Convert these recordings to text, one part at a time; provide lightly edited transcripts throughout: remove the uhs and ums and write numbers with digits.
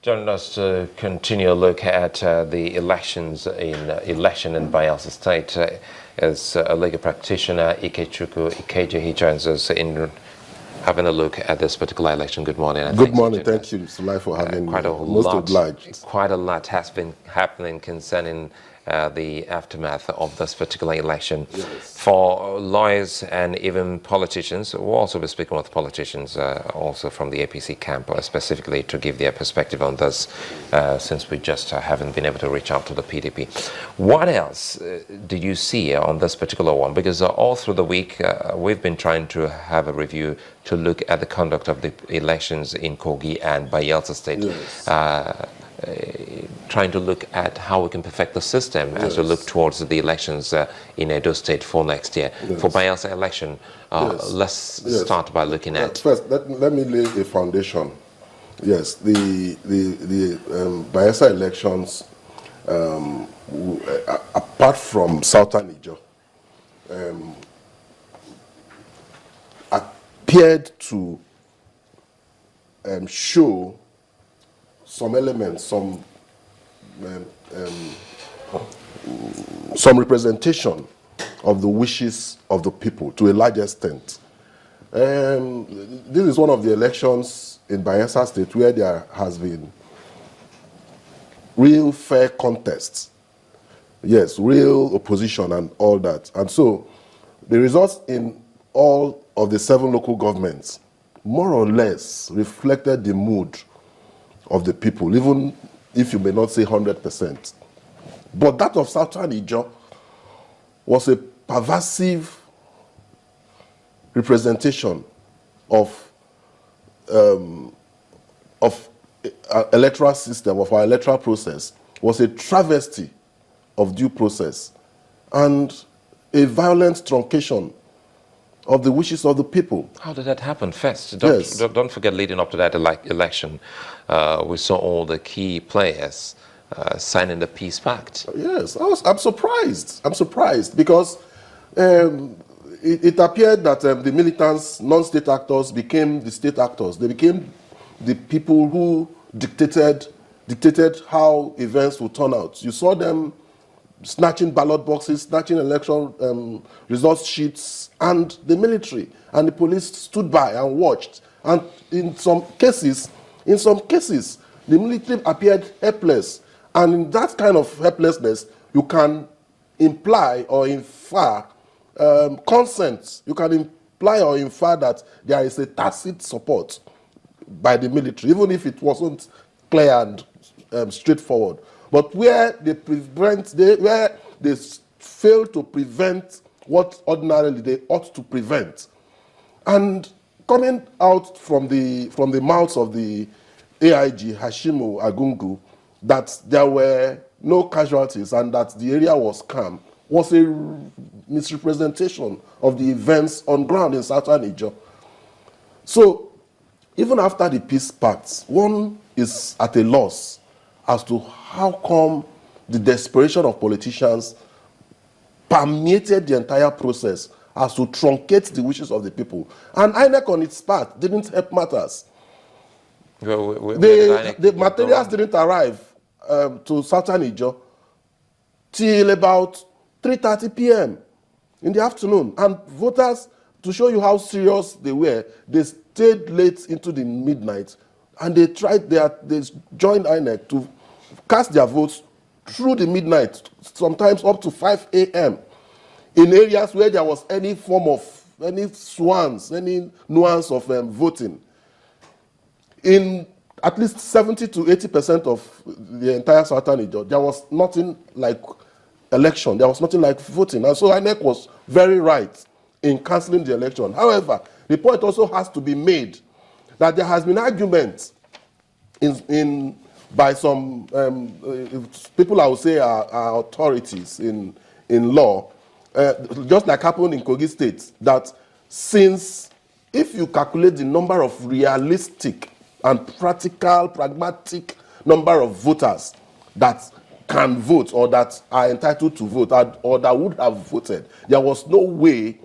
Joining us to continue a look at the election in Bayelsa State is a legal practitioner, Ikechukwu Ikeji. He joins us in having a look at this particular election. Good morning. Good morning. Thank you, Mr. Lai, for having me. Most obliged. Quite a lot has been happening concerning the aftermath of this particular election. Yes. For lawyers and even politicians, we'll also be speaking with politicians also from the APC camp, specifically to give their perspective on this, since we just haven't been able to reach out to the PDP. What else did you see on this particular one? Because all through the week, we've been trying to have a review to look at the conduct of the elections in Kogi and Bayelsa State. Yes. Trying to look at how we can perfect the system as we look towards the elections in Edo State for next year. Yes. For Bayelsa election, let's start by looking at... First, let me lay a foundation. Yes, the Bayelsa elections, apart from Southern Ijo, appeared to show some elements, some representation of the wishes of the people to a large extent. This is one of the elections in Bayelsa State where there has been real fair contests. Yes, real opposition and all that. And so the results in all of the 7 local governments more or less reflected the mood of the people, even if you may not say 100%. But that of Southern Ijo was a pervasive representation of electoral system, of our electoral process, was a travesty of due process and a violent truncation of the wishes of the people. How did that happen first? Don't forget, leading up to that election, we saw all the key players signing the peace pact. Yes, I'm surprised. I'm surprised because it appeared that the militants, non-state actors, became the state actors. They became the people who dictated how events would turn out. You saw them snatching ballot boxes, snatching election results sheets, and the military and the police stood by and watched. And in some cases, the military appeared helpless. And in that kind of helplessness, you can imply or infer consent. You can imply or infer that there is a tacit support by the military, even if it wasn't clear and straightforward. But where they fail to prevent what ordinarily they ought to prevent, and coming out from the mouths of the AIG Hashimu Agungu that there were no casualties and that the area was calm was a misrepresentation of the events on ground in Southern Ijo. So even after the peace pact, one is at a loss as to how come the desperation of politicians permeated the entire process as to truncate the wishes of the people. And INEC on its part didn't help matters. The materials didn't arrive to Southern Ijo till about 3:30 p.m. in the afternoon. And voters, to show you how serious they were, they stayed late into the midnight and they joined INEC to cast their votes through the midnight, sometimes up to 5 a.m. in areas where there was any form of, any nuance of voting. In at least 70 to 80% of the entire Southern Ijo, there was nothing like election, there was nothing like voting. And so INEC was very right in cancelling the election. However, the point also has to be made that there has been argument by some people I would say are authorities in law, just like happened in Kogi State, that since if you calculate the number of realistic and practical, pragmatic number of voters that can vote or that are entitled to vote or that would have voted, there was no way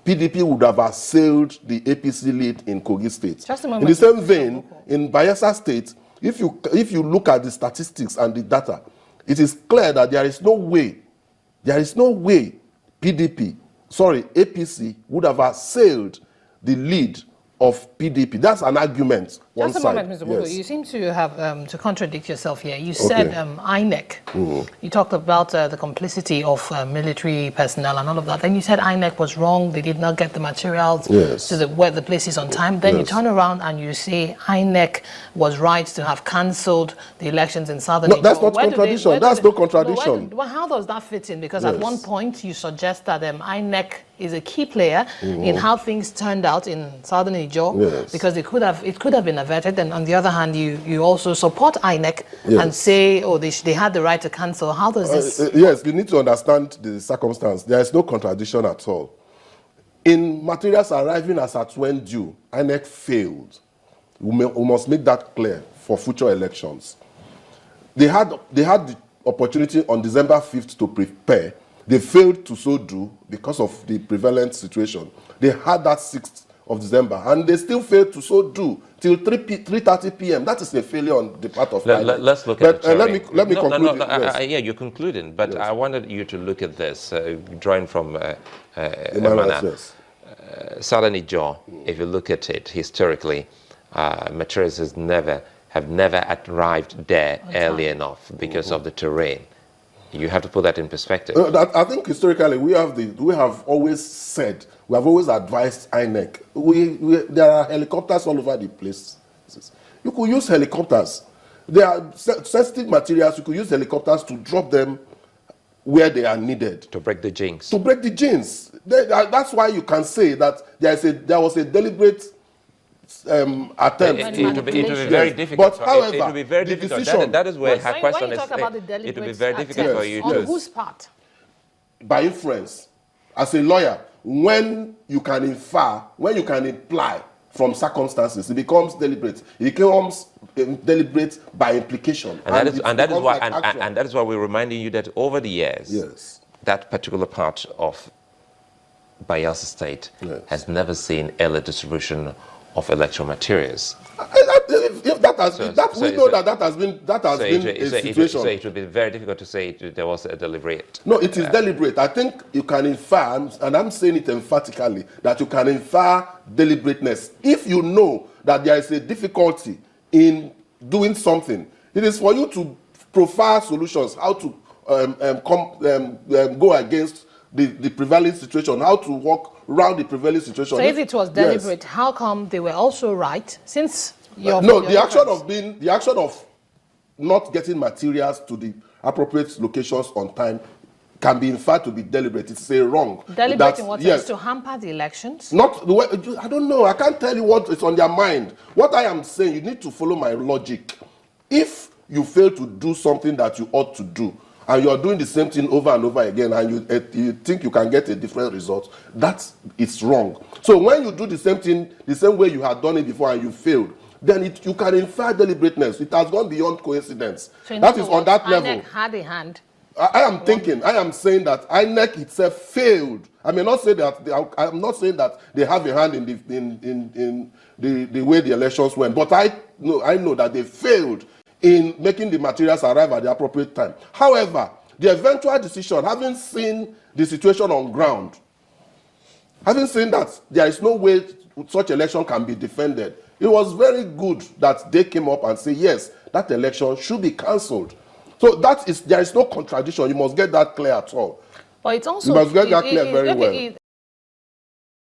PDP would have assailed the APC lead in Kogi State. Just a moment. In the same vein, in Bayelsa State, if you look at the statistics and the data, it is clear that there is no way APC would have assailed the lead of PDP. That's an argument. Just a moment, Mr. Bugo. You seem to have to contradict yourself here. You said INEC. You talked about the complicity of military personnel and all of that. Then you said INEC was wrong. They did not get the materials to the places on time. Then you turn around and you say INEC was right to have cancelled the elections in Southern Nigeria. No, that's not contradiction. That's no contradiction. Well, how does that fit in? Because at one point you suggest that INEC is a key player in how things turned out in Southern Nigeria because it could have been averted. And on the other hand, you also support INEC and say, oh, they had the right to cancel. How does this? Yes, you need to understand the circumstance. There is no contradiction at all. In materials arriving as at when due, INEC failed. We must make that clear for future elections. They had the opportunity on December 5th to prepare. They failed to so do because of the prevalent situation. They had that 6th of December, and they still failed to so do till 3:30 p.m. That is a failure on the part of INEC. Let's look at it. Let me conclude. Yeah, you're concluding, but I wanted you to look at this, drawing from Southern Nigeria. If you look at it historically, materials have never arrived there early enough because of the terrain. You have to put that in perspective. I think historically we have always advised INEC. There are helicopters all over the place. You could use helicopters. There are sensitive materials. You could use helicopters to drop them where they are needed. To break the jinx. To break the jinx. That's why you can say that there was a deliberate attempt. It will be very difficult. But however, it will be very difficult. That is where her question is. It will be very difficult for you to. On whose part? By inference, as a lawyer, when you can infer, when you can imply from circumstances, it becomes deliberate. It becomes deliberate by implication. And that is why we're reminding you that over the years, that particular part of Bayelsa State has never seen early distribution of electoral materials. If that has been, we know that has been a situation. So it would be very difficult to say there was a deliberate. No, it is deliberate. I think you can infer, and I'm saying it emphatically, that you can infer deliberateness. If you know that there is a difficulty in doing something, it is for you to profile solutions, how to go against the prevailing situation, how to walk around the prevailing situation. So if it was deliberate, how come they were also right? Since the action of not getting materials to the appropriate locations on time can be inferred to be deliberate. It's a wrong. Deliberate in what sense? To hamper the elections? Not the way. I don't know. I can't tell you what is on their mind. What I am saying, you need to follow my logic. If you fail to do something that you ought to do, and you are doing the same thing over and over again, and you think you can get a different result, it's wrong. So when you do the same thing, the same way you had done it before and you failed, then you can infer deliberateness. It has gone beyond coincidence. So that is on that level. INEC had a hand. I am saying that INEC itself failed. I'm not saying that they have a hand in the way the elections went, but I know that they failed in making the materials arrive at the appropriate time. However, the eventual decision, having seen the situation on ground, having seen that there is no way such election can be defended, it was very good that they came up and said, yes, that election should be cancelled. So there is no contradiction. You must get that clear at all. But it's also, you must get that clear very well.